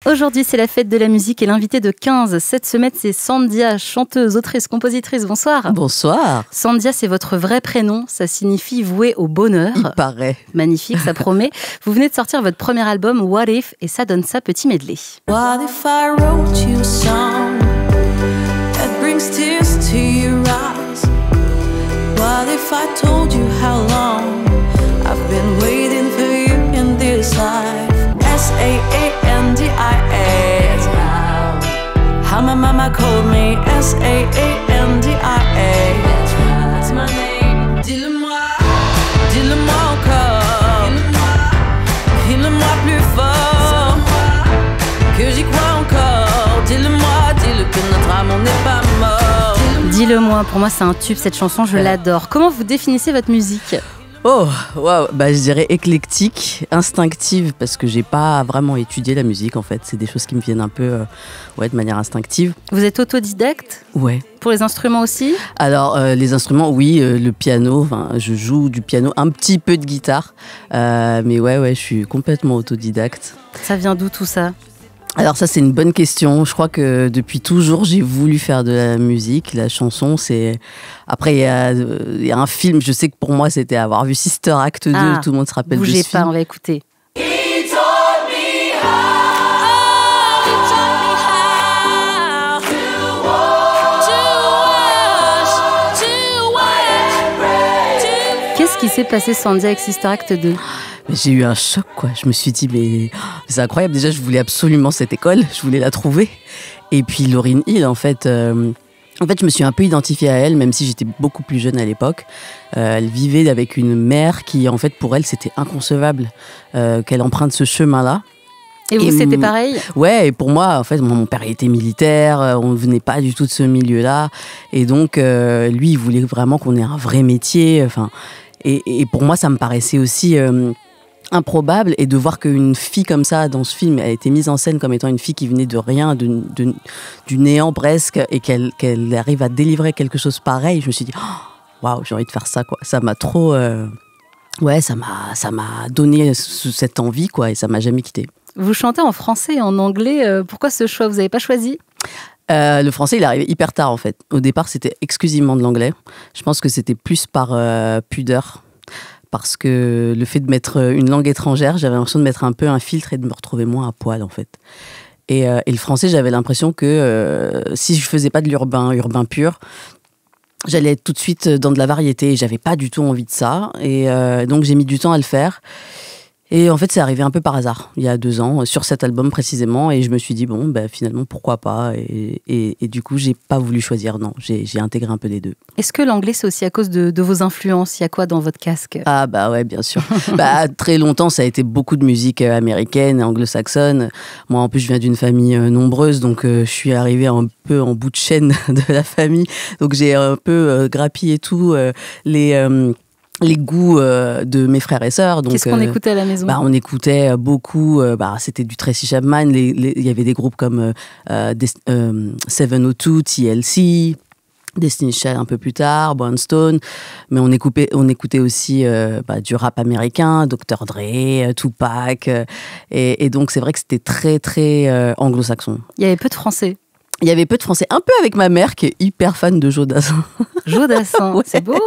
Aujourd'hui, c'est la fête de la musique et l'invité de 15 cette semaine, c'est Sandia, chanteuse, autrice, compositrice. Bonsoir. Bonsoir. Sandia, c'est votre vrai prénom. Ça signifie vouée au bonheur. Il paraît. Magnifique, ça promet. Vous venez de sortir votre premier album, What If, et ça donne ça, petit medley. What if I wrote you a song that brings tears to your eyes? What if I told you how long I've been waiting for you in this life? Sandia. How my mama called me Sandia. That's my name. Dis-le-moi encore. Dis-le-moi plus fort. Que j'y crois encore. Dis-le-moi, dis-le que notre amour n'est pas mort. Dis-le-moi, pour moi c'est un tube cette chanson, je l'adore. Comment vous définissez votre musique ? Oh, waouh, je dirais éclectique, instinctive, parce que j'ai pas vraiment étudié la musique en fait. C'est des choses qui me viennent un peu de manière instinctive. Vous êtes autodidacte ? Ouais. Pour les instruments aussi ? Alors, les instruments, oui, le piano, je joue du piano, un petit peu de guitare, mais ouais, je suis complètement autodidacte. Ça vient d'où tout ça ? Alors ça, c'est une bonne question. Je crois que depuis toujours, j'ai voulu faire de la musique. La chanson, c'est... Après, il y a un film, je sais que pour moi, c'était avoir vu Sister Act 2. Tout le monde se rappelle de ce film. Bougez pas, on va écouter. Qu'est-ce qui s'est passé, Sandia, avec Sister Act 2 ? J'ai eu un choc, quoi. Je me suis dit, mais c'est incroyable. Déjà, je voulais absolument cette école. Je voulais la trouver. Et puis, Lauryn Hill, en fait, je me suis un peu identifiée à elle, même si j'étais beaucoup plus jeune à l'époque. Elle vivait avec une mère qui, en fait, pour elle, c'était inconcevable qu'elle emprunte ce chemin-là. Et vous, c'était pareil ? Ouais, et pour moi, en fait, mon père était militaire, on ne venait pas du tout de ce milieu-là. Et donc, lui, il voulait vraiment qu'on ait un vrai métier. Enfin, et pour moi, ça me paraissait aussi... improbable, et de voir qu'une fille comme ça dans ce film a été mise en scène comme étant une fille qui venait de rien, du néant presque, et qu'elle arrive à délivrer quelque chose pareil, je me suis dit waouh, j'ai envie de faire ça, quoi. Ça m'a trop ça m'a donné cette envie, quoi, et ça m'a jamais quitté. Vous chantez en français et en anglais, pourquoi ce choix ? Vous n'avez pas choisi ? Le français, il est arrivé hyper tard, en fait. Au départ, c'était exclusivement de l'anglais. Je pense que c'était plus par pudeur. Parce que le fait de mettre une langue étrangère, j'avais l'impression de mettre un peu un filtre et de me retrouver moins à poil, en fait. Et le français, j'avais l'impression que si je faisais pas de l'urbain pur, j'allais être tout de suite dans de la variété. Et j'avais pas du tout envie de ça. Et donc, j'ai mis du temps à le faire. Et en fait, c'est arrivé un peu par hasard, il y a 2 ans, sur cet album précisément. Et je me suis dit, finalement, pourquoi pas ? Et du coup, j'ai pas voulu choisir, non. J'ai intégré un peu des deux. Est-ce que l'anglais, c'est aussi à cause de vos influences ? Il y a quoi dans votre casque ? Ah bah ouais, bien sûr. Très longtemps, ça a été beaucoup de musique américaine, anglo-saxonne. Moi, en plus, je viens d'une famille nombreuse, donc je suis arrivée un peu en bout de chaîne de la famille. Donc j'ai un peu grappillé tout les goûts de mes frères et sœurs. Donc, qu'est-ce qu'on écoutait à la maison ? On écoutait beaucoup, c'était du Tracy Chapman, il y avait des groupes comme 702, TLC, Destiny's Child un peu plus tard, Brownstone, mais on écoutait aussi du rap américain, Dr. Dre, Tupac, et donc c'est vrai que c'était très très anglo-saxon. Il y avait peu de français. Il y avait peu de français, un peu avec ma mère qui est hyper fan de Joe Dassin. Joe Dassin, ouais. C'est beau.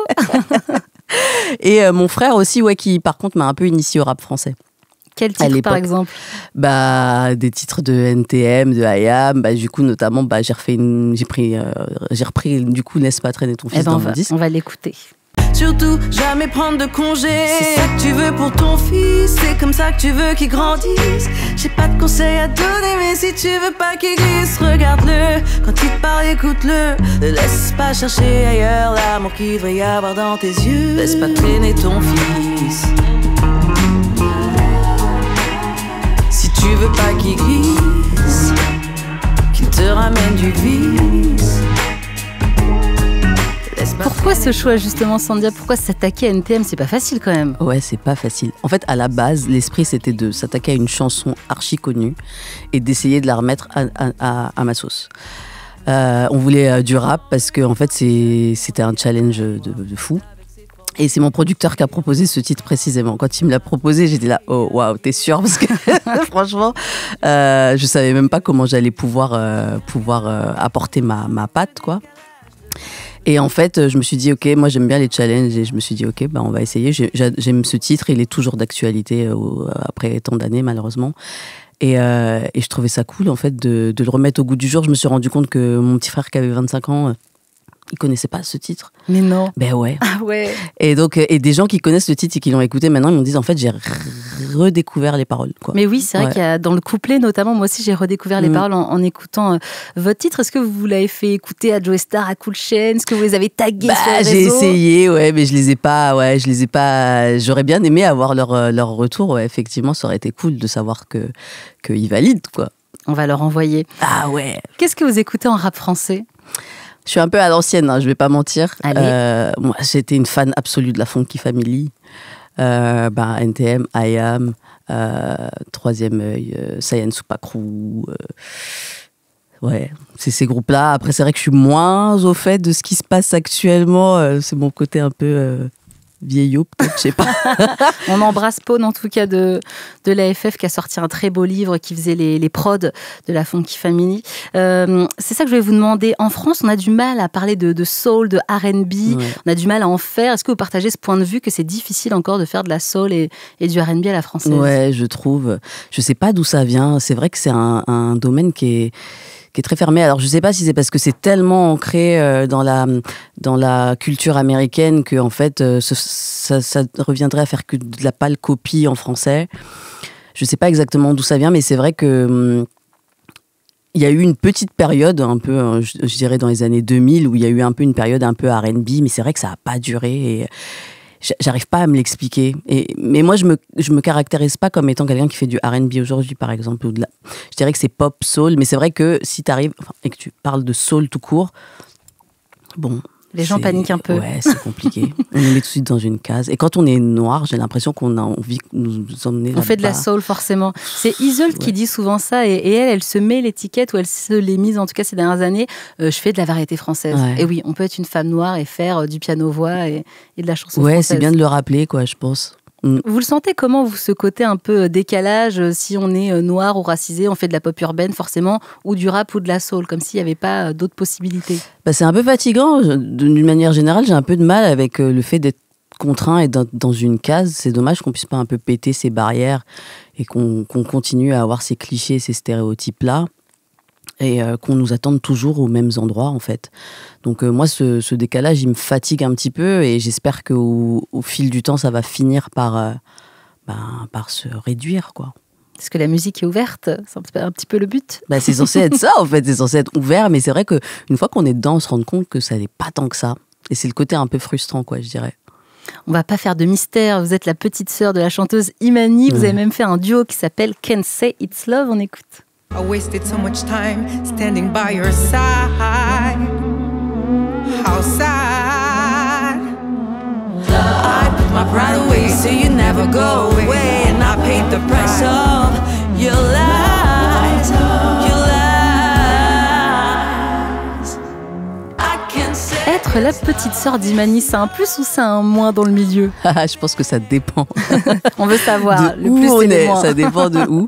Et mon frère aussi, qui par contre m'a un peu initié au rap français. Quel titre par exemple ? Des titres de NTM, de IAM, du coup notamment j'ai repris du coup Laisse pas traîner ton fils dans mon disque. On va l'écouter. Surtout, jamais prendre de congé. C'est ça que tu veux pour ton fils, c'est comme ça que tu veux qu'il grandisse. J'ai pas de conseils à donner, mais si tu veux pas qu'il glisse, regarde-le. Quand il te parle, écoute-le. Ne laisse pas chercher ailleurs l'amour qu'il devrait y avoir dans tes yeux. Laisse pas traîner ton fils. Si tu veux pas qu'il glisse, qu'il te ramène du vice. Pourquoi ce choix justement, Sandia ? Pourquoi s'attaquer à NTM ? C'est pas facile quand même. Ouais, c'est pas facile. En fait, à la base, l'esprit c'était de s'attaquer à une chanson archi connue et d'essayer de la remettre à ma sauce. On voulait du rap parce que en fait c'était un challenge de fou. Et c'est mon producteur qui a proposé ce titre précisément. Quand il me l'a proposé, j'étais là, oh waouh, t'es sûr? Parce que franchement, je savais même pas comment j'allais pouvoir apporter ma patte, quoi. Et en fait, je me suis dit, ok, moi j'aime bien les challenges et je me suis dit, ok, on va essayer. J'aime ce titre, il est toujours d'actualité après tant d'années, malheureusement. Et je trouvais ça cool, en fait, de le remettre au goût du jour. Je me suis rendu compte que mon petit frère qui avait 25 ans, il connaissait pas ce titre. Mais non. Ben ouais. Ah ouais. Et donc, des gens qui connaissent le titre et qui l'ont écouté maintenant, ils me disent, en fait, j'ai redécouvert les paroles, quoi. Mais oui, c'est vrai qu'il y a dans le couplet, notamment, moi aussi, j'ai redécouvert les paroles en écoutant votre titre. Est-ce que vous l'avez fait écouter à Joey Starr, à Cool Chain? Est-ce que vous les avez tagués sur les réseaux? J'ai essayé, ouais, mais je les ai pas. J'aurais bien aimé avoir leur retour, ouais. Effectivement, ça aurait été cool de savoir qu'ils valident, quoi. On va leur envoyer. Ah ouais. Qu'est-ce que vous écoutez en rap français? Je suis un peu à l'ancienne, hein, je vais pas mentir. Allez. Moi, j'étais une fan absolue de la Funky Family. NTM, IAM, Troisième Œil, Saiyan Supakru. Ouais, c'est ces groupes-là. Après, c'est vrai que je suis moins au fait de ce qui se passe actuellement. C'est mon côté un peu vieillot, peut-être, je sais pas. On embrasse Pone, en tout cas, de l'AFF, qui a sorti un très beau livre qui faisait les prods de la Funky Family. C'est ça que je vais vous demander. En France, on a du mal à parler de soul, de R&B. Ouais. On a du mal à en faire. Est-ce que vous partagez ce point de vue que c'est difficile encore de faire de la soul et du R&B à la française? Ouais, je trouve. Je sais pas d'où ça vient. C'est vrai que c'est un domaine qui est très fermé. Alors, je sais pas si c'est parce que c'est tellement ancré dans la culture américaine que, en fait, ça reviendrait à faire que de la pâle copie en français. Je sais pas exactement d'où ça vient, mais c'est vrai que il y a eu une petite période, un peu, je dirais dans les années 2000, où il y a eu un peu une période un peu R&B, mais c'est vrai que ça a pas duré et j'arrive pas à me l'expliquer. Mais moi, je me caractérise pas comme étant quelqu'un qui fait du R&B aujourd'hui, par exemple. Je dirais que c'est pop, soul, mais c'est vrai que si t'arrives et que tu parles de soul tout court, bon... Les gens paniquent un peu. Ouais, c'est compliqué. On nous met tout de suite dans une case. Et quand on est noir, j'ai l'impression qu'on a envie de nous emmener là-bas. On fait de la soul, forcément. C'est Isolde qui dit souvent ça. Et elle se met l'étiquette, ou elle se l'est mise, en tout cas ces dernières années, je fais de la variété française. Ouais. Et oui, on peut être une femme noire et faire du piano-voix et de la chanson française. Ouais, c'est bien de le rappeler, quoi, je pense. Vous le sentez comment, vous, ce côté un peu décalage, si on est noir ou racisé, on fait de la pop urbaine forcément, ou du rap ou de la soul, comme s'il n'y avait pas d'autres possibilités? C'est un peu fatigant, d'une manière générale, j'ai un peu de mal avec le fait d'être contraint et dans une case. C'est dommage qu'on puisse pas un peu péter ces barrières et qu'on continue à avoir ces clichés, ces stéréotypes-là. Et qu'on nous attende toujours aux mêmes endroits, en fait. Donc moi, ce décalage, il me fatigue un petit peu et j'espère qu'au fil du temps, ça va finir par se réduire, quoi. Est-ce que la musique est ouverte? C'est un petit peu le but? C'est censé être ça, en fait. C'est censé être ouvert, mais c'est vrai qu'une fois qu'on est dedans, on se rend compte que ça n'est pas tant que ça. Et c'est le côté un peu frustrant, quoi, je dirais. On va pas faire de mystère. Vous êtes la petite sœur de la chanteuse Imani. Vous avez même fait un duo qui s'appelle Can't Say It's Love. On écoute. I wasted so much time standing by your side. How sad. I put my pride away so you never go away. And I paid the price of your lies. Your lies. I can't say. Être la petite sœur d'Imani, c'est un plus ou c'est un moins dans le milieu? Je pense que ça dépend. On veut savoir. Le plus c'est le moins. Ça dépend de où.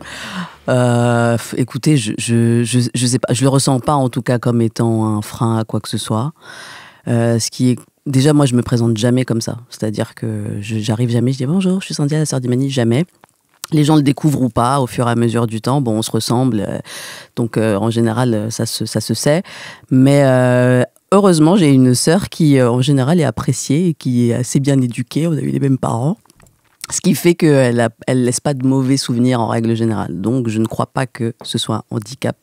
Écoutez, je sais pas, je le ressens pas en tout cas comme étant un frein à quoi que ce soit. Ce qui est déjà, moi je me présente jamais comme ça, c'est-à-dire que j'arrive jamais, je dis bonjour, je suis Sandia, la sœur d'Imani, jamais. Les gens le découvrent ou pas au fur et à mesure du temps. Bon, on se ressemble, donc en général ça se sait. Mais heureusement, j'ai une sœur qui en général est appréciée et qui est assez bien éduquée. On a eu les mêmes parents. Ce qui fait qu'elle elle laisse pas de mauvais souvenirs en règle générale. Donc, je ne crois pas que ce soit un handicap.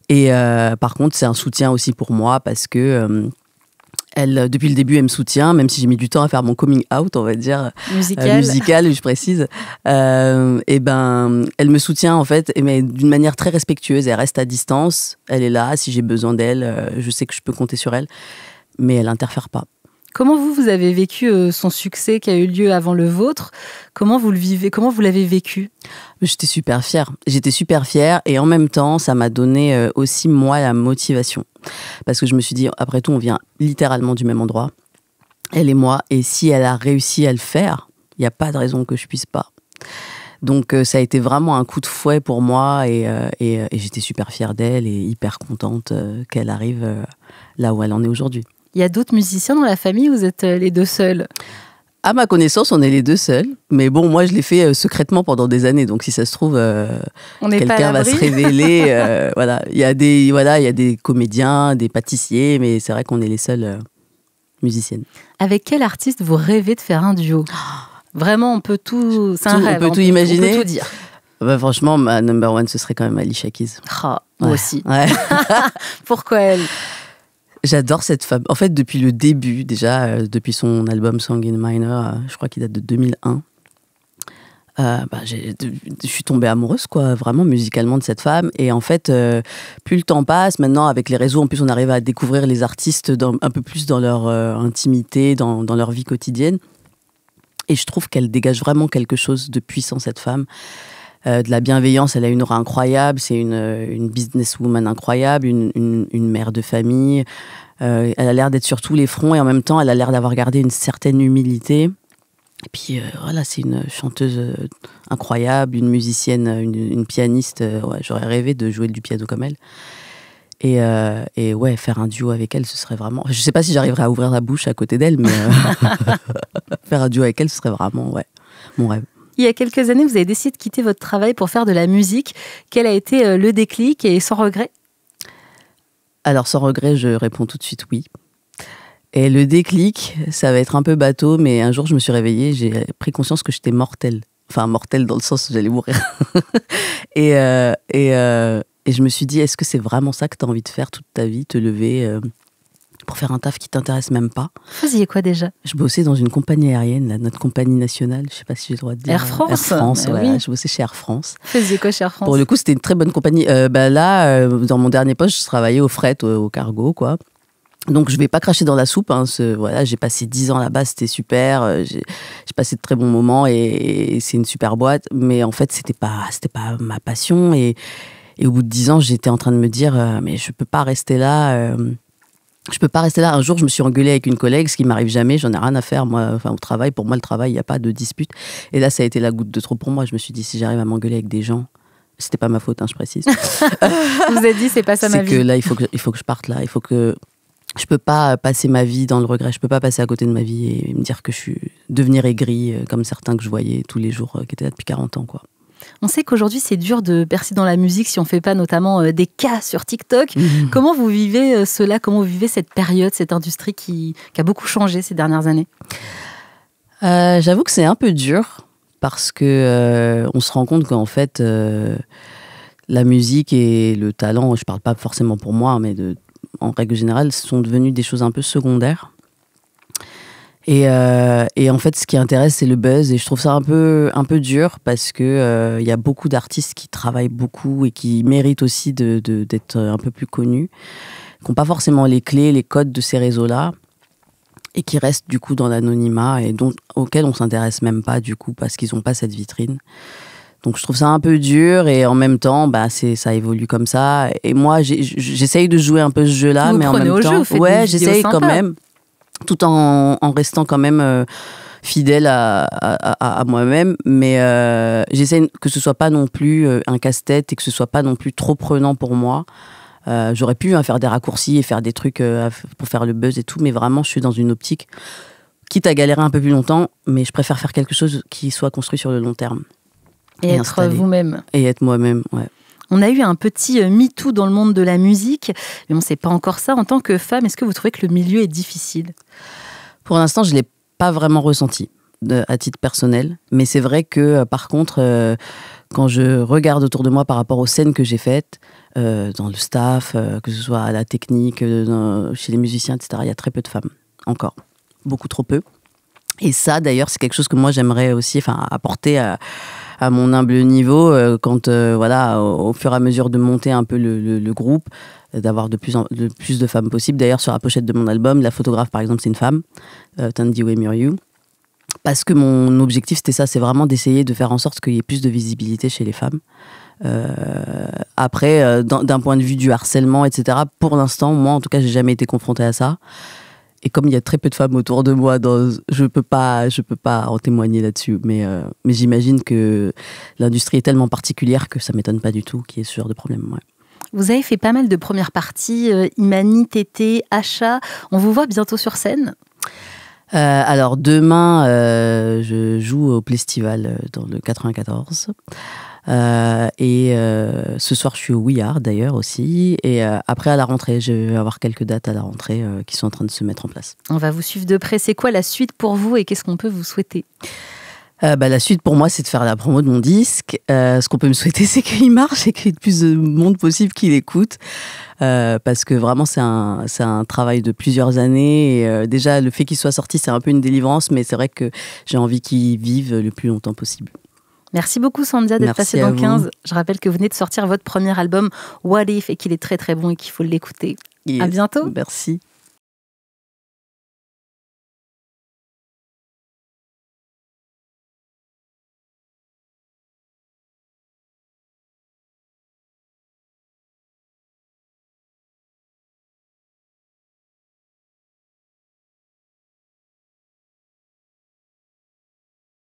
Et par contre, c'est un soutien aussi pour moi parce que elle, depuis le début, elle me soutient, même si j'ai mis du temps à faire mon coming out, on va dire. Musical, je précise. Elle me soutient, en fait, mais d'une manière très respectueuse. Elle reste à distance. Elle est là. Si j'ai besoin d'elle, je sais que je peux compter sur elle. Mais elle n'interfère pas. Comment vous avez vécu son succès qui a eu lieu avant le vôtre? Comment vous le vivez? Comment vous l'avez vécu? J'étais super fière. Et en même temps, ça m'a donné aussi, moi, la motivation. Parce que je me suis dit, après tout, on vient littéralement du même endroit. elle et moi. Et si elle a réussi à le faire, il n'y a pas de raison que je puisse pas. Donc ça a été vraiment un coup de fouet pour moi et j'étais super fière d'elle et hyper contente qu'elle arrive là où elle en est aujourd'hui. Il y a d'autres musiciens dans la famille ou vous êtes les deux seuls ? À ma connaissance, on est les deux seuls. Mais bon, moi, je l'ai fait secrètement pendant des années. Donc si ça se trouve, quelqu'un va se révéler. Voilà. Il y a des comédiens, des pâtissiers, mais c'est vrai qu'on est les seules musiciennes. Avec quel artiste vous rêvez de faire un duo ? Vraiment, on peut tout... C'est un rêve. On peut tout imaginer. On peut tout dire. Bah, franchement, ma number one, ce serait quand même Alicia Keys. Moi aussi. Ouais. Pourquoi elle ? J'adore cette femme. En fait, depuis le début, déjà, depuis son album Song in Minor, je crois qu'il date de 2001, je suis tombée amoureuse, quoi, vraiment musicalement de cette femme. Et en fait, plus le temps passe, maintenant, avec les réseaux, en plus, on arrive à découvrir les artistes un peu plus dans leur intimité, dans leur vie quotidienne. Et je trouve qu'elle dégage vraiment quelque chose de puissant, cette femme. De la bienveillance, elle a une aura incroyable, c'est une businesswoman incroyable, une mère de famille. Elle a l'air d'être sur tous les fronts et en même temps, elle a l'air d'avoir gardé une certaine humilité. Et puis voilà, c'est une chanteuse incroyable, une musicienne, une pianiste. Ouais, j'aurais rêvé de jouer du piano comme elle. Et ouais, faire un duo avec elle, ce serait vraiment... Je sais pas si j'arriverais à ouvrir la bouche à côté d'elle, mais faire un duo avec elle, ce serait vraiment mon rêve. Il y a quelques années, vous avez décidé de quitter votre travail pour faire de la musique. Quel a été le déclic et sans regret ? Alors, sans regret, je réponds tout de suite oui. Et le déclic, ça va être un peu bateau, mais un jour, je me suis réveillée, j'ai pris conscience que j'étais mortelle. Enfin, mortelle dans le sens où j'allais mourir. Et je me suis dit, est-ce que c'est vraiment ça que tu as envie de faire toute ta vie, te lever pour faire un taf qui t'intéresse même pas? Vous faisiez quoi déjà? Je bossais dans une compagnie aérienne, notre compagnie nationale, je sais pas si j'ai le droit de dire. Air France. Air France, voilà, oui. je bossais chez Air France. Vous faisiez quoi chez Air France? Pour le coup, c'était une très bonne compagnie. Dans mon dernier poste, je travaillais au fret, au cargo, quoi. Donc je vais pas cracher dans la soupe, hein. Voilà, j'ai passé 10 ans là-bas, c'était super, j'ai passé de très bons moments et c'est une super boîte, mais en fait c'était pas ma passion et au bout de 10 ans j'étais en train de me dire mais je peux pas rester là. Un jour je me suis engueulée avec une collègue, ce qui m'arrive jamais, j'en ai rien à faire moi, enfin au travail, pour moi le travail il y a pas de dispute, et là ça a été la goutte de trop pour moi. Je me suis dit, si j'arrive à m'engueuler avec des gens, c'était pas ma faute, hein, je précise. Vous avez dit c'est pas ça ma vie. C'est que là il faut que je parte là, je peux pas passer ma vie dans le regret, je peux pas passer à côté de ma vie et me dire que je suis devenir aigrie comme certains que je voyais tous les jours qui étaient là depuis 40 ans, quoi. On sait qu'aujourd'hui c'est dur de percer dans la musique si on fait pas notamment des cas sur TikTok. Comment vous vivez cela? Comment vous vivez cette période, cette industrie qui a beaucoup changé ces dernières années? J'avoue que c'est un peu dur parce que on se rend compte qu'en fait la musique et le talent, je parle pas forcément pour moi, mais en règle générale, sont devenus des choses un peu secondaires. Et en fait, ce qui intéresse, c'est le buzz. Et je trouve ça un peu dur parce que y a beaucoup d'artistes qui travaillent beaucoup et qui méritent aussi d'être un peu plus connus, qui n'ont pas forcément les clés, les codes de ces réseaux-là, et qui restent du coup dans l'anonymat et auxquels on s'intéresse même pas du coup parce qu'ils n'ont pas cette vitrine. Donc je trouve ça un peu dur et en même temps, ça évolue comme ça. Et moi, j'essaye de jouer un peu ce jeu-là, mais en même temps, j'essaye quand même, tout en restant quand même fidèle à moi-même. Mais j'essaye que ce soit pas non plus un casse-tête et que ce soit pas non plus trop prenant pour moi. J'aurais pu faire des raccourcis et faire des trucs pour faire le buzz et tout, mais vraiment, je suis dans une optique, quitte à galérer un peu plus longtemps, mais je préfère faire quelque chose qui soit construit sur le long terme. Et être installé. Vous-même. Et être moi-même, ouais. On a eu un petit MeToo dans le monde de la musique, mais on ne sait pas encore ça. En tant que femme, est-ce que vous trouvez que le milieu est difficile? Pour l'instant, je ne l'ai pas vraiment ressenti à titre personnel. Mais c'est vrai que, par contre, quand je regarde autour de moi par rapport aux scènes que j'ai faites, dans le staff, que ce soit à la technique, chez les musiciens, etc., il y a très peu de femmes, encore. Beaucoup trop peu. Et ça, d'ailleurs, c'est quelque chose que moi, j'aimerais aussi apporter à mon humble niveau, quand au fur et à mesure de monter un peu le groupe, d'avoir de plus de femmes possible. D'ailleurs, sur la pochette de mon album, la photographe, par exemple, c'est une femme, Tandiwe Muriu. Parce que mon objectif, c'était ça, c'est vraiment d'essayer de faire en sorte qu'il y ait plus de visibilité chez les femmes. Après, d'un point de vue du harcèlement, etc., pour l'instant, moi, en tout cas, j'ai jamais été confrontée à ça. Et comme il y a très peu de femmes autour de moi, je peux pas en témoigner là-dessus. Mais j'imagine que l'industrie est tellement particulière que ça m'étonne pas du tout qu'il y ait ce genre de problème. Ouais. Vous avez fait pas mal de premières parties, Imani, Tété, Acha. On vous voit bientôt sur scène? Alors demain, je joue au Plestival dans le 94. Ce soir, je suis au We Are d'ailleurs aussi. Et après, à la rentrée, je vais avoir quelques dates à la rentrée qui sont en train de se mettre en place. On va vous suivre de près. C'est quoi la suite pour vous et qu'est-ce qu'on peut vous souhaiter? La suite pour moi, c'est de faire la promo de mon disque. Ce qu'on peut me souhaiter, c'est qu'il marche et qu'il y ait le plus de monde possible qui l'écoute. Parce que vraiment, c'est un travail de plusieurs années. Et, déjà, le fait qu'il soit sorti, c'est un peu une délivrance, mais c'est vrai que j'ai envie qu'il vive le plus longtemps possible. Merci beaucoup Sandhya d'être passée dans 15. Je rappelle que vous venez de sortir votre premier album What If et qu'il est très très bon et qu'il faut l'écouter. Yes. À bientôt. Merci.